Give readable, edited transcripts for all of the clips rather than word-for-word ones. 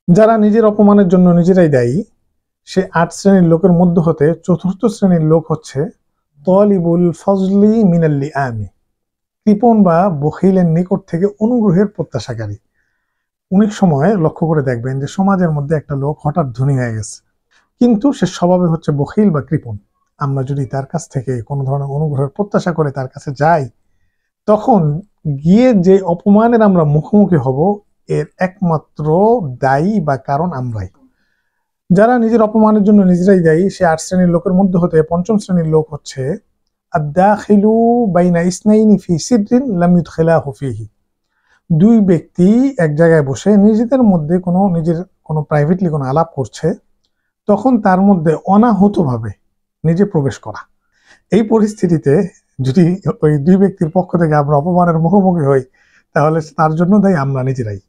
যারা নিজের অপমানের জন্য নিজেরাই দায়ী, সে ৮ শ্রেণীর লোকের মধ্য হতে চতুর্থ শ্রেণীর লোক হচ্ছে তলিবুল ফজলি মিনাল্লি আমি, কৃপণ বা বখিলের নিকট থেকে অনুগ্রহের প্রত্যাশাকারী। অনেক সময় লক্ষ্য করে দেখবেন যে সমাজের মধ্যে একটা লোক হঠাৎ ধনী হয়ে গেছে, কিন্তু সে স্বভাবে হচ্ছে বখিল বা কৃপণ। আমরা যদি তার কাছ থেকে কোনো ধরনের অনুগ্রহের প্রত্যাশা করে তার কাছে যাই, তখন গিয়ে যে অপমানের আমরা মুখোমুখি হব, এর একমাত্র দায়ী বা কারণ আমরাই। যারা নিজের অপমানের জন্য নিজেরাই দায়ী, সে ৮ শ্রেণীর লোকের মধ্যে হতে পঞ্চম শ্রেণীর লোক হচ্ছে আদ-দাখিলু বাইনা ইসনাইনি ফি সিদরিন লাম ইউদখিলাহু ফিহি। দুই ব্যক্তি এক জায়গায় বসে নিজেদের মধ্যে কোনো প্রাইভেটলি কোনো আলাপ করছে, তখন তার মধ্যে অনাহূতভাবে নিজে প্রবেশ করা। এই পরিস্থিতিতে যদি ওই দুই ব্যক্তির পক্ষ থেকে আমরা অপমানের মুখোমুখি হই, তাহলে তার জন্য দায়ী আমরা নিজেরাই।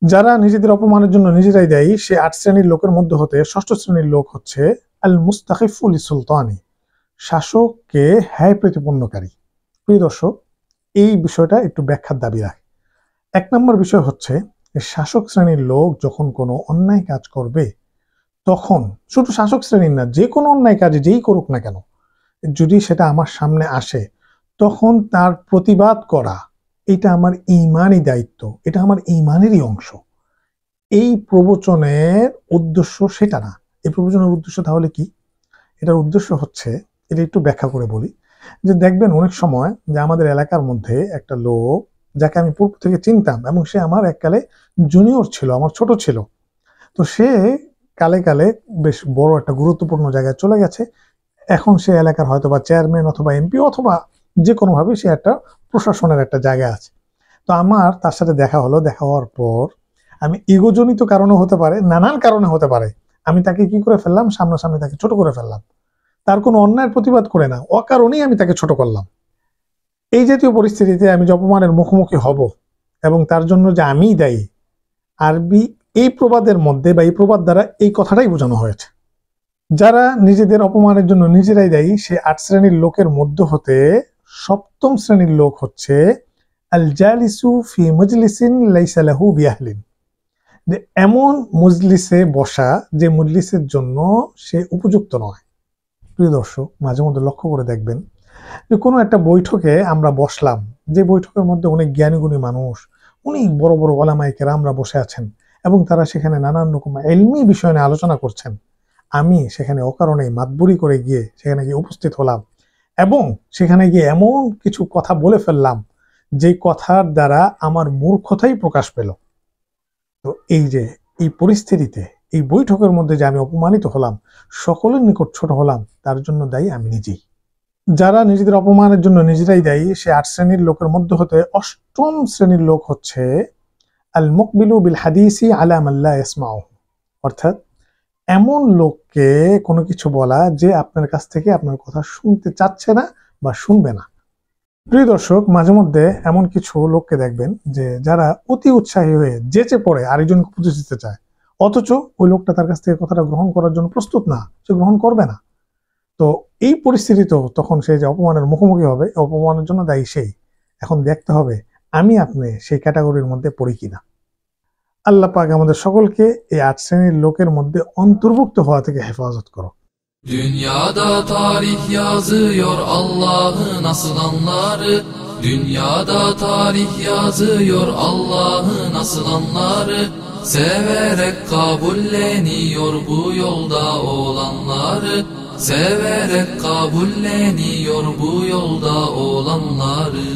যারা নিজেদের অপমানের জন্য নিজেরাই দায়ী, সে ৮ শ্রেণীর লোকের মধ্যে হতে ষষ্ঠ শ্রেণীর লোক হচ্ছে আল মুস্তাখিফু লিসুলতানি, শাসককে হ্যায় প্রতিপন্নকারী। প্রিয় দর্শক, এই বিষয়টা একটু ব্যাখ্যার দাবি রাখে। ১ নম্বর বিষয় হচ্ছে, শাসক শ্রেণীর লোক যখন কোনো অন্যায় কাজ করবে, তখন শুধু শাসক শ্রেণীর না, যে কোনো অন্যায় কাজে যেই করুক না কেন, যদি সেটা আমার সামনে আসে, তখন তার প্রতিবাদ করা, এটা আমার ঈমানি দায়িত্ব, এটা আমার ঈমানেরই অংশ। এই প্রবচনের উদ্দেশ্য সেটা না। এই প্রবচনের উদ্দেশ্য তাহলে কি? এটার উদ্দেশ্য হচ্ছে, এটা একটু ব্যাখ্যা করে বলি, যে দেখবেন অনেক সময় যে আমাদের এলাকার মধ্যে একটা লোক, যাকে আমি পূর্ব থেকে চিনতাম এবং সে আমার এককালে জুনিয়র ছিল, আমার ছোট ছিল, তো সে কালে কালে বেশ বড় একটা গুরুত্বপূর্ণ জায়গায় চলে গেছে। এখন সে এলাকার হয়তো বা চেয়ারম্যান অথবা এমপি অথবা যে কোনোভাবে সে একটা প্রশাসনের একটা জায়গায় আছে। তো আমার তার সাথে দেখা হলো। দেখা হওয়ার পর আমি ইগোজনিত কারণে হতে পারে, নানান কারণে হতে পারে, আমি তাকে কি করে ফেললাম, সামনাসামনি তাকে ছোট করে ফেললাম। তার কোনো অন্যায়ের প্রতিবাদ করে না, অকারণেই আমি তাকে ছোট করলাম। এই জাতীয় পরিস্থিতিতে আমি যে অপমানের মুখোমুখি হব এবং তার জন্য যে আমিই দায়ী, আরবি এই প্রবাদের মধ্যে বা এই প্রবাদ দ্বারা এই কথাটাই বোঝানো হয়েছে। যারা নিজেদের অপমানের জন্য নিজেরাই দায়ী, সে ৮ শ্রেণীর লোকের মধ্য হতে সপ্তম শ্রেণীর লোক হচ্ছে আল জালিসু ফি মজলিসিন লাইসা লাহু বিআহলিন, যে এমন মজলিসে বসা যে মজলিসের জন্য সে উপযুক্ত নয়। প্রিয় দর্শক, মাঝে মধ্যে লক্ষ্য করে দেখবেন যে কোনো একটা বৈঠকে আমরা বসলাম, যে বৈঠকের মধ্যে অনেক জ্ঞানীগুণী মানুষ, অনেক বড় বড় ওলামায়ে কেরামরা বসে আছেন এবং তারা সেখানে নানান রকম ইলমি বিষয় নিয়ে আলোচনা করছেন। আমি সেখানে অকারণে মাতবুরি করে গিয়ে সেখানে গিয়ে উপস্থিত হলাম এবং সেখানে গিয়ে এমন কিছু কথা বলে ফেললাম যে কথার দ্বারা আমার মূর্খতাই প্রকাশ পেল। তো এই যে এই পরিস্থিতিতে, এই বৈঠকের মধ্যে যে আমি অপমানিত হলাম, সকলের নিকট ছোট হলাম, তার জন্য দায়ী আমি নিজেই। যারা নিজেদের অপমানের জন্য নিজেরাই দায়ী, সে ৮ শ্রেণীর লোকের মধ্য হতে অষ্টম শ্রেণীর লোক হচ্ছে আল মুকবিলু বিল হাদিসি আলা মান লা ইয়াসমাউ, অর্থাৎ এমন লোককে কোনো কিছু বলা যে আপনার কাছ থেকে আপনার কথা শুনতে চাচ্ছে না বা শুনবে না। প্রিয় দর্শক, মাঝে মধ্যে এমন কিছু লোককে দেখবেন যে যারা অতি উৎসাহী হয়ে যেচে পড়ে আরেকজনকে উপদেশ দিতে চায়, অথচ ওই লোকটা তার কাছ থেকে কথাটা গ্রহণ করার জন্য প্রস্তুত না, সে গ্রহণ করবে না। তো এই পরিস্থিতিতেও তখন সে যে অপমানের মুখোমুখি হবে, অপমানের জন্য দায়ী সেই। এখন দেখতে হবে আমি আপনি সেই ক্যাটাগরির মধ্যে পড়ি kiনা। আল্লাহ পাক আমাদের সকলকে এই ৮ শ্রেণীর লোকের মধ্যে অন্তর্ভুক্ত হওয়া থেকে হেফাজত করো। Dünyada tarih yazıyor Allah'ın aslanları. Dünyada tarih yazıyor Allah'ın aslanları. Severek kabulleniyor bu yolda olanları. Severek kabulleniyor bu yolda olanları.